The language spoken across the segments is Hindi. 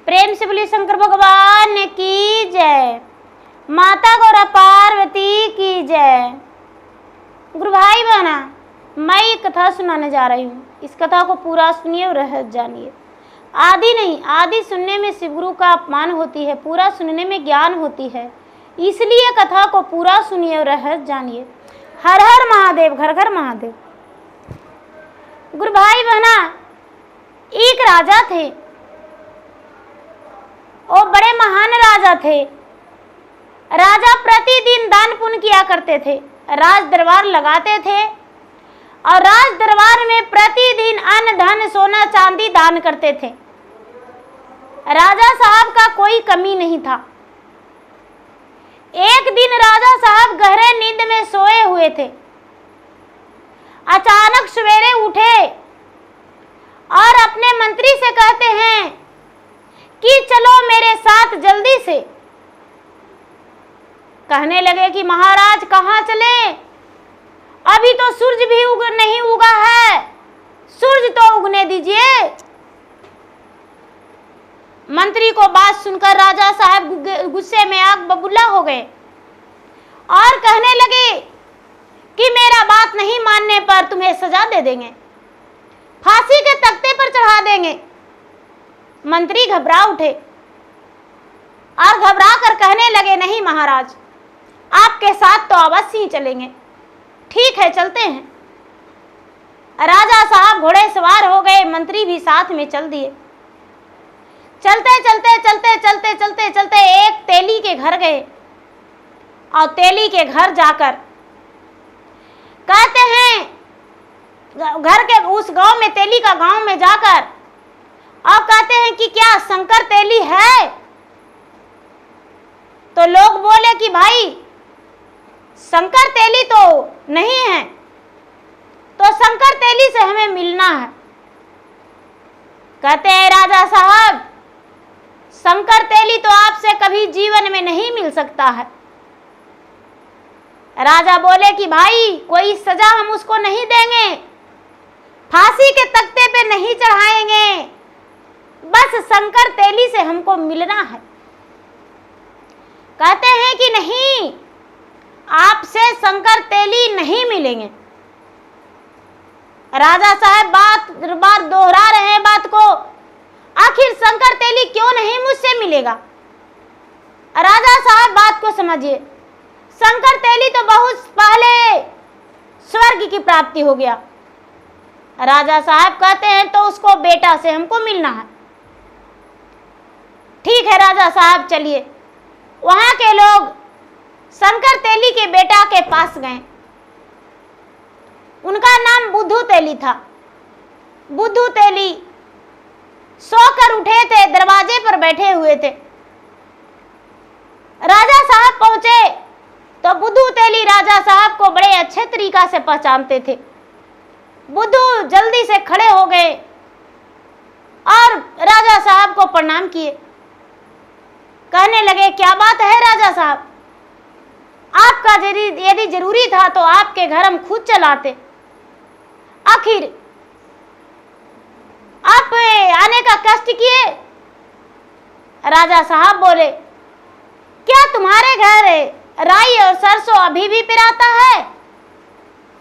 प्रेम से बोलिए शंकर भगवान की जय। माता गौरा पार्वती की जय। गुरु भाई बहना, मैं एक कथा सुनाने जा रही हूँ। इस कथा को पूरा सुनिए और रह जानिए। आदि नहीं, आदि सुनने में शिव गुरु का अपमान होती है, पूरा सुनने में ज्ञान होती है। इसलिए कथा को पूरा सुनिए और रह जानिए। हर हर महादेव, घर घर महादेव। गुरु भाई बहना, एक राजा थे। वो बड़े महान राजा थे। राजा प्रतिदिन दान पुण्य किया करते थे, राज दरबार लगाते थे और राज दरबार में प्रतिदिन अन्न धन सोना चांदी दान करते थे। राजा साहब का कोई कमी नहीं था। एक दिन राजा साहब गहरे नींद में सोए हुए थे। अचानक सवेरे उठे और अपने मंत्री से कहते हैं कि चलो मेरे साथ जल्दी से। कहने लगे कि महाराज कहाँ चले, अभी तो सूरज भी नहीं उगा है, सूरज तो उगने दीजिए। मंत्री को बात सुनकर राजा साहब गुस्से में आग बबूला हो गए और कहने लगे कि मेरा बात नहीं मानने पर तुम्हें सजा दे देंगे, फांसी के तख्ते पर चढ़ा देंगे। मंत्री घबरा उठे और घबरा कर कहने लगे, नहीं महाराज, आपके साथ तो अवश्य ही चलेंगे। ठीक है, चलते हैं। राजा साहब घोड़े सवार हो गए, मंत्री भी साथ में चल दिए। चलते चलते चलते चलते चलते चलते एक तेली के घर गए और तेली के घर जाकर कहते हैं, घर के उस गांव में, तेली का गांव में जाकर और कहते हैं कि क्या शंकर तेली है? तो लोग बोले कि भाई शंकर तेली तो नहीं है, तो शंकर तेली से हमें मिलना है। कहते हैं राजा साहब, शंकर तेली तो आपसे कभी जीवन में नहीं मिल सकता है। राजा बोले कि भाई कोई सजा हम उसको नहीं देंगे, फांसी के तख्ते पे नहीं चढ़ाएंगे, बस शंकर तेली से हमको मिलना है। कहते हैं कि नहीं, आपसे शंकर तेली नहीं मिलेंगे। राजा साहब बार बार दोहरा रहे हैं बात को, आखिर शंकर तेली क्यों नहीं मुझसे मिलेगा? राजा साहब बात को समझिए, शंकर तेली तो बहुत पहले स्वर्ग की प्राप्ति हो गया। राजा साहब कहते हैं तो उसको बेटा से हमको मिलना है। ठीक है राजा साहब, चलिए। वहां के लोग शंकर तेली के बेटा के पास गए। उनका नाम बुद्धू तेली था। बुद्धू तेली सोकर उठे थे, दरवाजे पर बैठे हुए थे। राजा साहब पहुंचे तो बुद्धू तेली राजा साहब को बड़े अच्छे तरीका से पहचानते थे। बुद्धू जल्दी से खड़े हो गए और राजा साहब को प्रणाम किए। कहने लगे, क्या बात है राजा साहब, आपका यदि जरूरी था तो आपके घर हम खुद चलाते, आखिर आप आने का कष्ट किए। राजा साहब बोले, क्या तुम्हारे घर राई और सरसों अभी भी पिराता है?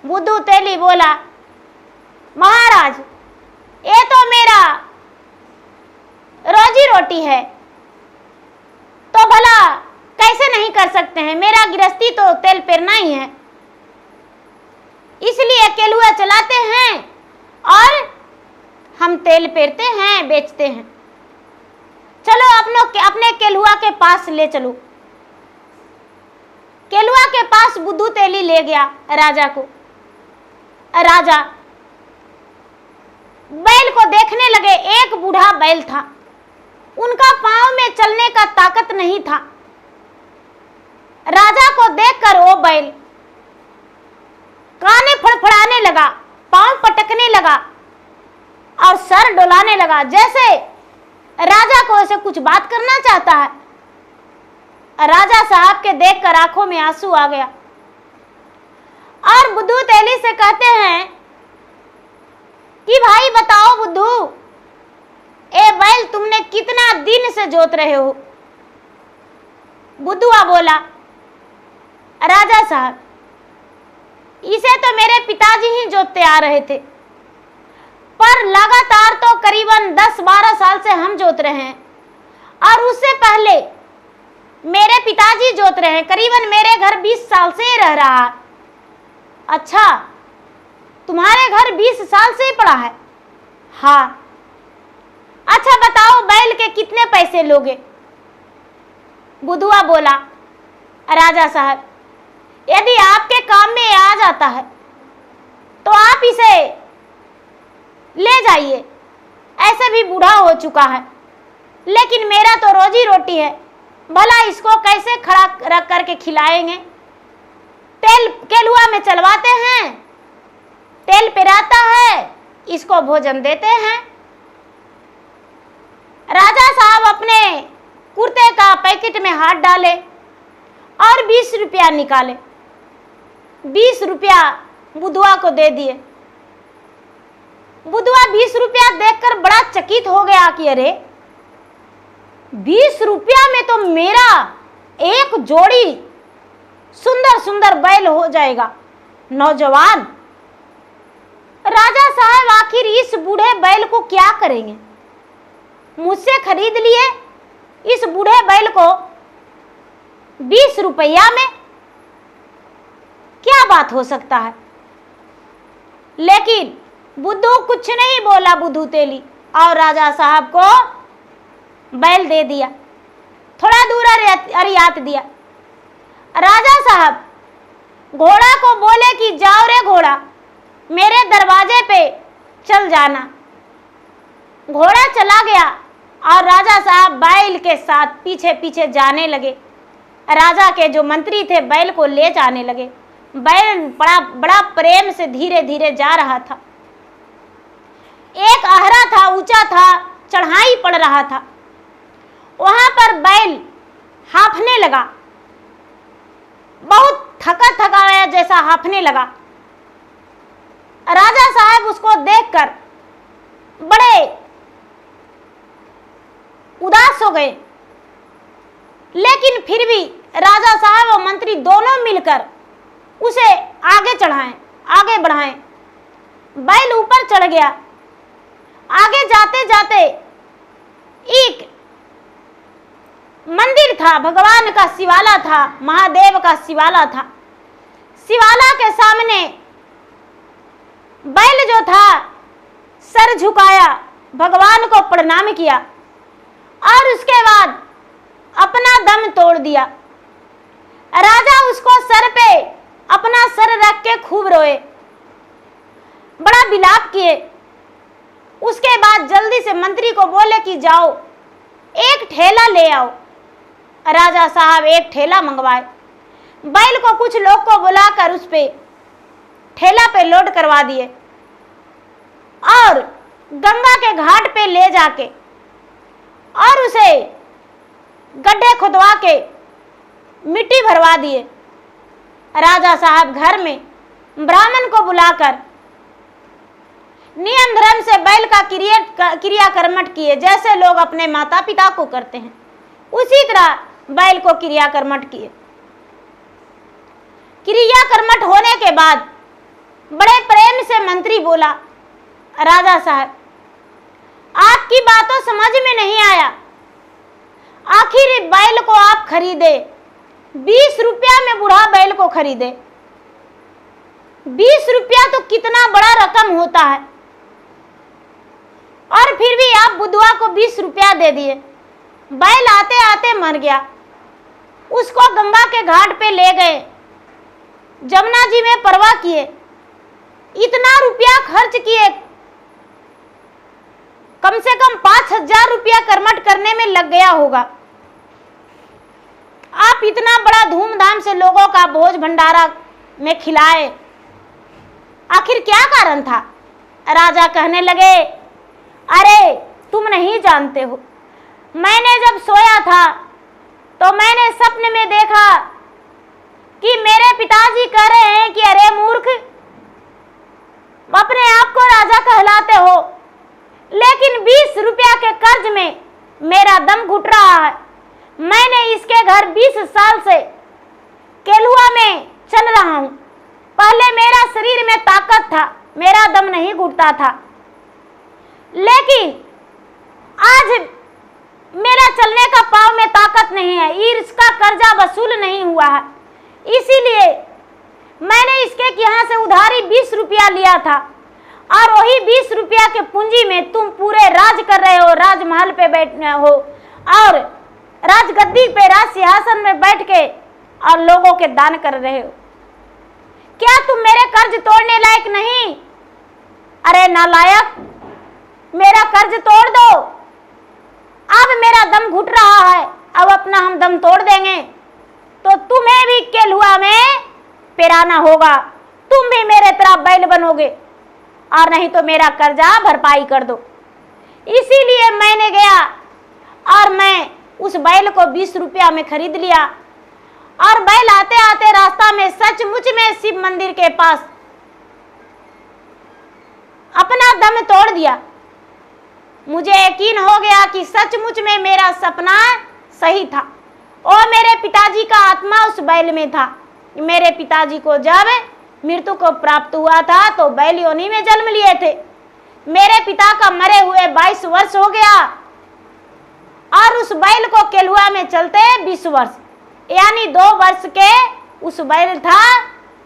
बुद्धू तेली बोला, महाराज ये तो मेरा रोजी रोटी है, तो भला कैसे नहीं कर सकते हैं, मेरा गृहस्थी तो तेल पेरना ही है, इसलिए केलुआ चलाते हैं और हम तेल पेरते हैं, बेचते हैं। चलो अपने केलुआ के पास ले चलो। केलुआ के पास बुद्धू तेली ले गया राजा को। राजा बैल को देखने लगे। एक बूढ़ा बैल था, उनका पांव में चलने का ताकत नहीं था। राजा को देखकर वो बैल काने फड़फड़ाने लगा, पांव पटकने लगा और सर डोलाने लगा, जैसे राजा को ऐसे कुछ बात करना चाहता है। राजा साहब के देखकर आंखों में आंसू आ गया और बुद्धू तेली से कहते हैं कि भाई बताओ बुद्धू, ए बैल, तुमने कितना दिन से जोत रहे हो? बुद्धुआ बोला, राजा साहब, इसे तो मेरे पिताजी ही जोतते आ रहे थे, पर लगातार तो करीबन 10-12 साल से हम जोत रहे हैं, और उससे पहले मेरे पिताजी जोत रहे हैं। करीबन मेरे घर 20 साल से रह रहा है। अच्छा, तुम्हारे घर 20 साल से ही पड़ा है? हाँ। अच्छा बताओ, बैल के कितने पैसे लोगे? बुद्धुआ बोला, राजा साहब, यदि आपके काम में आ जाता है तो आप इसे ले जाइए। ऐसे भी बूढ़ा हो चुका है, लेकिन मेरा तो रोजी रोटी है, भला इसको कैसे खड़ा रख करके खिलाएंगे? तेल केलुआ में चलवाते हैं, तेल पिराता है, इसको भोजन देते हैं। राजा साहब अपने कुर्ते का पैकेट में हाथ डाले और 20 रुपया निकाले। 20 रुपया बुद्धुआ को दे दिए। बुद्धुआ 20 रुपया देखकर बड़ा चकित हो गया कि अरे, 20 रुपया में तो मेरा एक जोड़ी सुंदर सुंदर बैल हो जाएगा। नौजवान, राजा साहब आखिर इस बूढ़े बैल को क्या करेंगे? मुझसे खरीद लिए इस बूढ़े बैल को 20 रुपया में, क्या बात हो सकता है? लेकिन बुद्धू कुछ नहीं बोला, बुद्धू तेली, और राजा साहब को बैल दे दिया। थोड़ा दूर अरियात दिया। राजा साहब घोड़ा को बोले कि जाओ रे घोड़ा, मेरे दरवाजे पे चल जाना। घोड़ा चला गया और राजा साहब बैल के साथ पीछे पीछे जाने लगे। राजा के जो मंत्री थे बैल को ले जाने लगे। बैल बड़ा प्रेम से धीरे धीरे जा रहा था। एक आहरा था, ऊंचा था, चढ़ाई पड़ रहा था। वहां पर बैल हांफने लगा, बहुत थका थका जैसा हांफने लगा। राजा साहब उसको देखकर बड़े उदास हो गए, लेकिन फिर भी राजा साहब और मंत्री दोनों मिलकर उसे आगे चढ़ाएं, आगे बढ़ाएं। बैल ऊपर चढ़ गया। आगे जाते जाते एक मंदिर था, भगवान का शिवाला था, महादेव का शिवाला था। शिवाला के सामने बैल जो था सर झुकाया, भगवान को प्रणाम किया और उसके बाद अपना दम तोड़ दिया। राजा उसको सर पे अपना सर रख के खूब रोए, बड़ा विलाप किए। उसके बाद जल्दी से मंत्री को बोले कि जाओ एक ठेला ले आओ। राजा साहब एक ठेला मंगवाए। बैल को कुछ लोग को बुलाकर उस पे ठेला पे लोड करवा दिए और गंगा के घाट पे ले जाके और उसे गड्ढे खुदवा के मिट्टी भरवा दिए। राजा साहब घर में ब्राह्मण को बुलाकर नियम धर्म से बैल का क्रिया कर्मठ किए, जैसे लोग अपने माता पिता को करते हैं उसी तरह बैल को क्रिया कर्मठ किए। क्रिया कर्मठ होने के बाद बड़े प्रेम से मंत्री बोला, राजा साहब आपकी बातों समझ में नहीं आया, आखिर बैल को आप खरीदे, 20 रुपया में बूढ़ा बैल को खरीदे। 20 रुपया तो कितना बड़ा रकम होता है, और फिर भी आप बुद्धुआ को 20 रुपया दे दिए। बैल आते आते मर गया। उसको गंगा के घाट पे ले गए, जमुना जी में परवाह किए, इतना रुपया खर्च किए, कम से कम 5000 रुपया कर्मठ करने में लग गया होगा। आप इतना बड़ा धूमधाम से लोगों का भोज भंडारा में खिलाए, आखिर क्या कारण था? राजा कहने लगे, अरे तुम नहीं जानते हो, मैंने जब सोया था तो मैंने सपने में देखा कि मेरे पिताजी कह रहे हैं कि अरे मूर्ख, अपने आप को राजा कहलाते हो, लेकिन 20 रुपया के कर्ज में मेरा दम घुट रहा है। मैंने इसके घर 20 साल से केलुआ में चल रहा हूं। पहले मेरा शरीर में ताकत था, मेरा दम नहीं घुटता था, लेकिन आज मेरा चलने का पाँव में ताकत नहीं है। इसका कर्जा वसूल नहीं हुआ है, इसीलिए मैंने इसके यहाँ से उधारी 20 रुपया लिया था और वही 20 रुपया के पूंजी में तुम पूरे राज कर रहे हो, राजमहल पे बैठे हो और राजगद्दी पे, राज सिंहासन में बैठ के और लोगों के दान कर रहे हो। क्या तुम मेरे कर्ज तोड़ने लायक नहीं? अरे नालायक, मेरा कर्ज तोड़ दो। अब मेरा दम घुट रहा है, अब अपना हम दम तोड़ देंगे तो तुम्हें भी केलुआ में पेराना होगा, तुम भी मेरे तरह बैल बनोगे और नहीं तो मेरा कर्जा भरपाई कर दो। इसीलिए मैंने गया और मैं उस बैल को 20 रुपया में खरीद लिया और बैल आते आते रास्ता में सचमुच में शिव मंदिर के पास अपना दम तोड़ दिया। मुझे यकीन हो गया कि सचमुच में मेरा सपना सही था और मेरे पिताजी का आत्मा उस बैल में था। मेरे पिताजी को जब मृत्यु को प्राप्त हुआ था तो बैल योनि में जन्म लिए थे। मेरे पिता का मरे हुए 22 वर्ष हो गया और उस बैल को केलुआ में चलते 20 वर्ष, यानी 2 वर्ष के उस बैल था,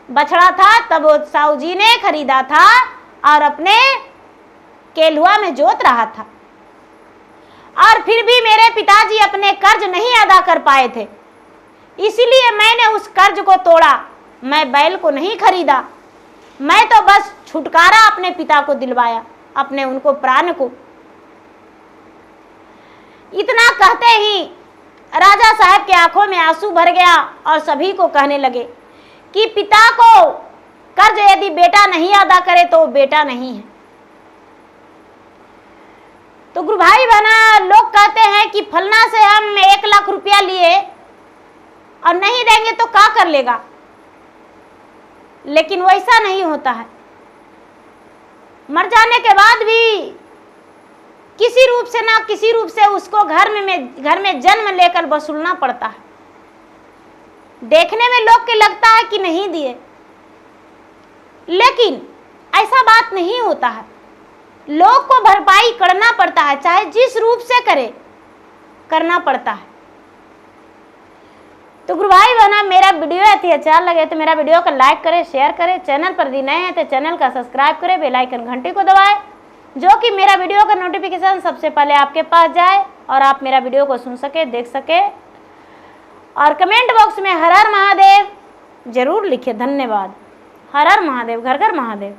बछड़ा था, तब वो साहू जी ने खरीदा था और अपने केलुआ में जोत रहा था। और फिर भी मेरे पिताजी अपने कर्ज नहीं अदा कर पाए थे, इसलिए मैंने उस कर्ज को तोड़ा। मैं बैल को नहीं खरीदा, मैं तो बस छुटकारा अपने पिता को दिलवाया, अपने उनको प्राण को। इतना कहते ही राजा साहब के आंखों में आंसू भर गया और सभी को कहने लगे कि पिता को कर्ज यदि बेटा नहीं अदा करे तो वो बेटा नहीं है। तो गुरु भाई बहना, लोग कहते हैं कि फलना से हम 1 लाख रुपया लिए और नहीं देंगे तो क्या कर लेगा, लेकिन वैसा नहीं होता है। मर जाने के बाद भी किसी रूप से ना किसी रूप से उसको घर में जन्म लेकर वसूलना पड़ता है। देखने में लोग के लगता है कि नहीं दिए, लेकिन ऐसा बात नहीं होता है। लोग को भरपाई करना पड़ता है, चाहे जिस रूप से करे, करना पड़ता है। तो गुरु भाई बहना, मेरा वीडियो यदि अच्छा लगे तो मेरा वीडियो को लाइक करें, शेयर करें। चैनल पर यदि नए हैं तो चैनल का सब्सक्राइब करें, बेल आइकन घंटी को दबाएं, जो कि मेरा वीडियो का नोटिफिकेशन सबसे पहले आपके पास जाए और आप मेरा वीडियो को सुन सके, देख सके। और कमेंट बॉक्स में हर हर महादेव जरूर लिखे। धन्यवाद। हर हर महादेव, घर घर महादेव।